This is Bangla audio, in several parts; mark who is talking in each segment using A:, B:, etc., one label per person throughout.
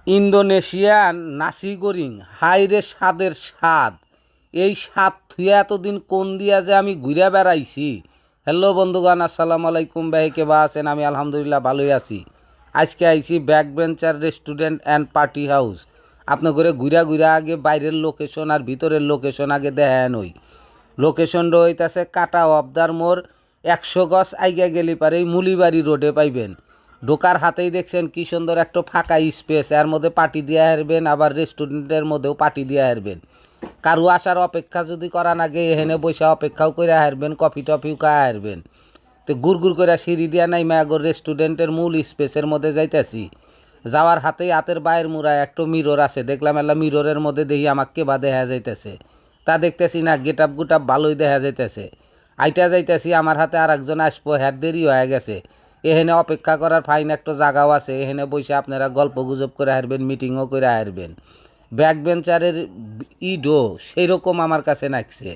A: ইন্দোনেশিয়ান নাসি গোরিং হাইরে স্বাদের স্বাদ। এই স্বাদ থুয়া এতদিন কোন দিয়া যে আমি ঘুরে বেড়াইছি। হ্যালো বন্ধুগণ, আসসালামু আলাইকুম। ভাই কেবা আছেন? আমি আলহামদুলিল্লাহ ভালোই আছি। আজকে আইছি back bencher restaurant and party house. আপনি করে ঘুরা ঘুরা আগে বাইরের লোকেশন আর ভিতরের লোকেশন আগে দেখেন। ওই লোকেশন রইতাছে কাটা অবদার মোড় 100 গজ আইগা গেলি পারে এই মুলিবাড়ি রোডে পাইবেন। ঢোকার হাতেই দেখছেন কি সুন্দর একটা ফাঁকা স্পেস, এর মধ্যে পার্টি দিয়ে হারবেন, আবার রেস্টুরেন্টের মধ্যেও পার্টি দিয়ে হারবেন। কারু আসার অপেক্ষা যদি করান আগে এখানে বসে অপেক্ষাও করে হারবেন, কফি টফিও খায় হারবেন। তো গুড় করে সিঁড়ি দিয়া নাই আগর রেস্টুরেন্টের মূল স্পেসের মধ্যে যাইতেছি। যাওয়ার হাতেই হাতের বাইরের মুড়ায় একটা মিরর আছে, দেখলাম এলা মিররের মধ্যে দেখি আমাকে বা দেখা যাইতেছে। তা দেখতেছি না গেট আপ গুটাপ ভালোই দেখা যাইতেছে। আইটা যাইতেছি, আমার হাতে আর একজন আসবো, হ্যার দেরি হয়ে গেছে। এখানে অপেক্ষা করার ফাইন একটা জায়গাও আছে, এখানে বসে আপনারা গল্প গুজব করে হারবেন, মিটিংও করে হারবেন। ব্যাক বেঞ্চারের ইডো সেই রকম আমার কাছে নাকছে,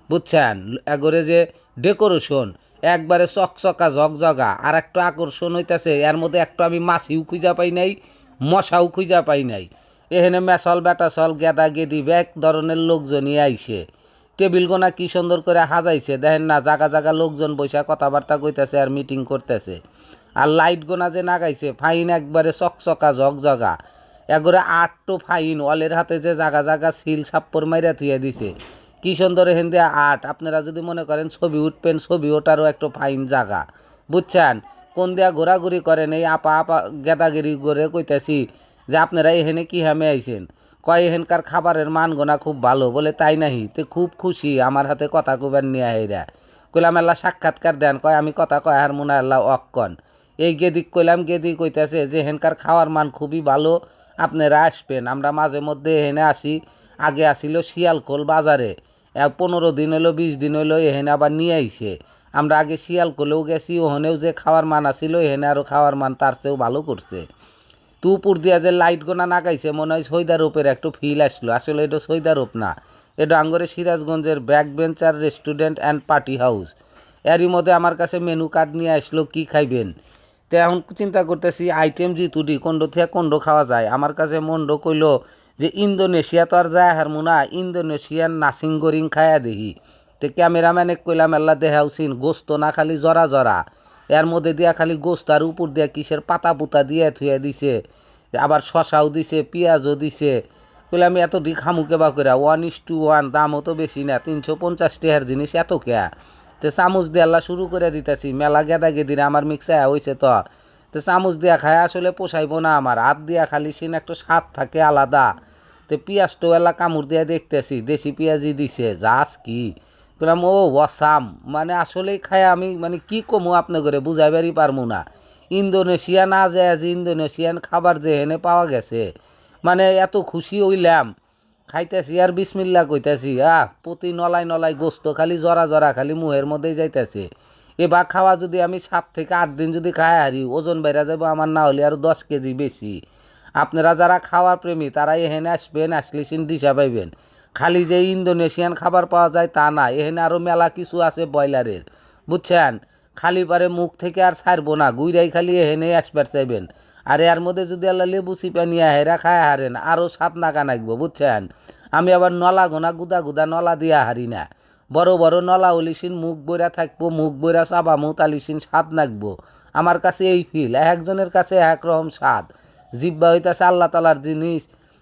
A: বুঝছেন। এগরে যে ডেকোরেশন একবারে চকচকা জগজগা, আর একটা আকর্ষণ হইতেছে এর মধ্যে একটা আমি মাছিও খুঁজা পাই নাই, মশাও খুঁজা পাই নাই। এখানে মেসল বেটাসল গেদা গেদি এক ধরনের লোকজনই আইসে। টেবিল গোনা কি সুন্দর করে সাজাইছে দেখেন না, জাগা জাগা লোকজন বৈশা কথাবার্তা কইতেছে আর মিটিং করতেছে। আর লাইট গোনা যে নাগাইছে ফাইন একবারে চকচকা জগজগা, একবারে আটটো ফাইন। ওয়ালের হাতে যে জাগা জাগা সিল ছাপ্পর মাইরা থুয়ে দিছে, কি সুন্দর এখান দিয়ে আর্ট। আপনারা যদি মনে করেন ছবি উঠবেন, ছবি ওঠারও একটা ফাইন জায়গা, বুঝছেন। কোন দিয়া ঘোরাঘুরি করেন এই আপা আপা গেদাগিরি করে কইতেছি যে আপনারা এখানে কি হামে আইছেন। কয় এখানকার খাবারের মান গোনা খুব ভালো, বলে তাই নাহি। তে খুব খুশি, আমার হাতে কথা কইবার নিয়ে আইরা। কইলাম আল্লাহ সাক্ষাৎকার দেন, কয় আমি কথা কয় আর মনে আল্লাহ অক্ষণ। এই গেদিক কইলাম, গেদি কইতেছে যে এখানকার খাওয়ার মান খুবই ভালো, আপনারা আসবেন। আমরা মাঝে মধ্যে এখানে আসি, আগে আসিল শিয়ালকোল বাজারে, 15 দিন হইলো 20 দিন হইলো এখানে আবার নিয়ে আইছে। আমরা আগে শিয়ালকোলেও গেছি, ওখানেও যে খাওয়ার মান আসিল এখানে আরও খাওয়ার মান তার চেয়েও ভালো করছে। তো উপর দিয়া যে লাইট গোনা নাগাইছে মনে হয় সৈদারোপের একটু ফিল আসলো, আসলে এটা সৈদারোপ না, এটা আঙ্গরে সিরাজগঞ্জের back bencher restaurant and party house. এরই মধ্যে আমার কাছে মেনু কার্ড নিয়ে আসলো, কি খাইবেন। তো এখন চিন্তা করতেছি আইটেম জিতুডি কোন্ডো থেকে কোন্ডো খাওয়া যায়। আমার কাছে মন্ডো কইল যে ইন্দোনেশিয়া তো আর যায় হারমু না, ইন্দোনেশিয়ান নাসিং গোরিং খায়া দেখি। তো ক্যামেরাম্যানে কইলাম আল্লাহ দেখাউছিন গোস্ত না খালি জরা জরা, এর মধ্যে দিয়া খালি গোস্ত আর উপর দিয়া কিসের পাতা পুতা দিয়ে থুয়ে দিছে, আবার শশাও দিছে, পেঁয়াজও দিছে। কইলাম এত ডি খামুকে বা করে 1:1, দামও তো বেশি না, 350 টাকার জিনিস এত কেয়া। তো চামচ দিয়ে আল্লাহ শুরু করে দিতেছি, মেলা গেদা গেদিরে আমার মিক্সা হয়েছে। তো চামচ দিয়া খায় আসলে পোষাইব না আমার, হাত দিয়া খালি সিন একটা স্বাদ থাকে আলাদা। তো পেঁয়াজটাও এলা কামড় দিয়া দেখতেছি, দেশি পেঁয়াজই দিছে, জাস কি কইলাম ও ওয়াসাম। মানে আসলেই খায় আমি মানে কি কমু আপনি করে বুঝাইবারই পারমু না। ইন্দোনেশিয়া না যায় যে ইন্দোনেশিয়ান খাবার যে হেনে পাওয়া গেছে, মানে এত খুশি হইলাম। খাইতেছি আর বিসমিল্লা কইতাছি, প্রতি নলাই নলাই গোস্ত খালি জরা জরা খালি মুহের মধ্যেই যাইতেছে। এবার খাওয়া যদি আমি 7 থেকে 8 দিন যদি খাই হারি, ওজন বেড়া যাবো আমার, না হলে আরও 10 কেজি বেশি। আপনারা যারা খাওয়ার প্রেমী তারা এখানে আসবেন, আসলে সিন দিশা পাইবেন। খালি যে ইন্দোনেশিয়ান খাবার পাওয়া যায় তা না, এখানে আরও মেলা কিছু আছে ব্রয়লারের, বুঝছেন। খালি পারে মুখ থেকে আর ছাড়বো না, গুইরাই খালি এখানে আসবার চাইবেন। আর এর মধ্যে যদি আল্লাহ লেবু চিপা নিয়ে হেরা খায় হারেন আরও স্বাদ নাকা নাকবো, বুঝছেন। আমি আবার নলা গোনা গুদা গুদা নলা দিয়া হারি না, বড় বড় নলা হলিসিন মুখ বইরা থাকবো, মুখ বইরা চাবামু তালিসিন স্বাদ নাকবো। আমার কাছে এই ফিল, একজনের কাছে একরকম স্বাদ। জিব্বা হইতাছে আল্লাহ তালার জিনিস,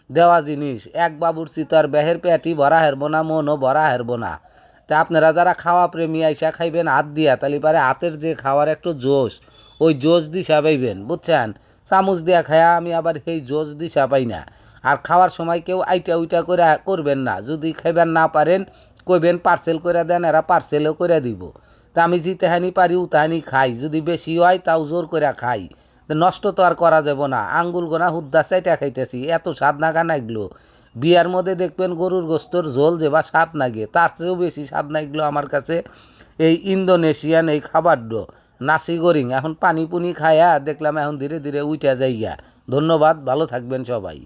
A: দেওয়া জিনিস। এক বাবুর চিতার বেহের পেটি ভরা হেরবো না, মনও ভরা হেরবো না। তা আপনারা যারা খাওয়া প্রেমী আইসা খাইবেন হাত দিয়া, তালি পারে হাতের যে খাওয়ার একটু জোশ, ওই জোশ দিশা পাইবেন, বুঝছেন। চামচ দিয়া খায়া আমি আবার সেই জোশ দিশা পাই না। আর খাওয়ার সময় কেউ আইটা উইটা করে করবেন না, যদি খাইবেন না পারেন কইবেন পার্সেল করে দেন, এরা পার্সেলও করে দিব। তা আমি যেতেহানি পারি উতাহানি খাই, যদি বেশি হয় তাও জোর করে খাই। নষ্ট তো আর করা যাব না, আঙ্গুল গোনা হুদ্দা চাইটা খাইতেছি, এত স্বাদ নাগা নাগলো। বিয়ার মধ্যে দেখবেন গরুর গোস্তর ঝোল যে বা স্বাদ নাগে, তার চেয়েও বেশি স্বাদ নাগলো আমার কাছে এই ইন্দোনেশিয়ান এই খাবারটা নাসি গোরিং। এখন পানি পুনি খায়া দেখলাম এখন ধীরে ধীরে উইটা যাইয়া। ধন্যবাদ, ভালো থাকবেন সবাই।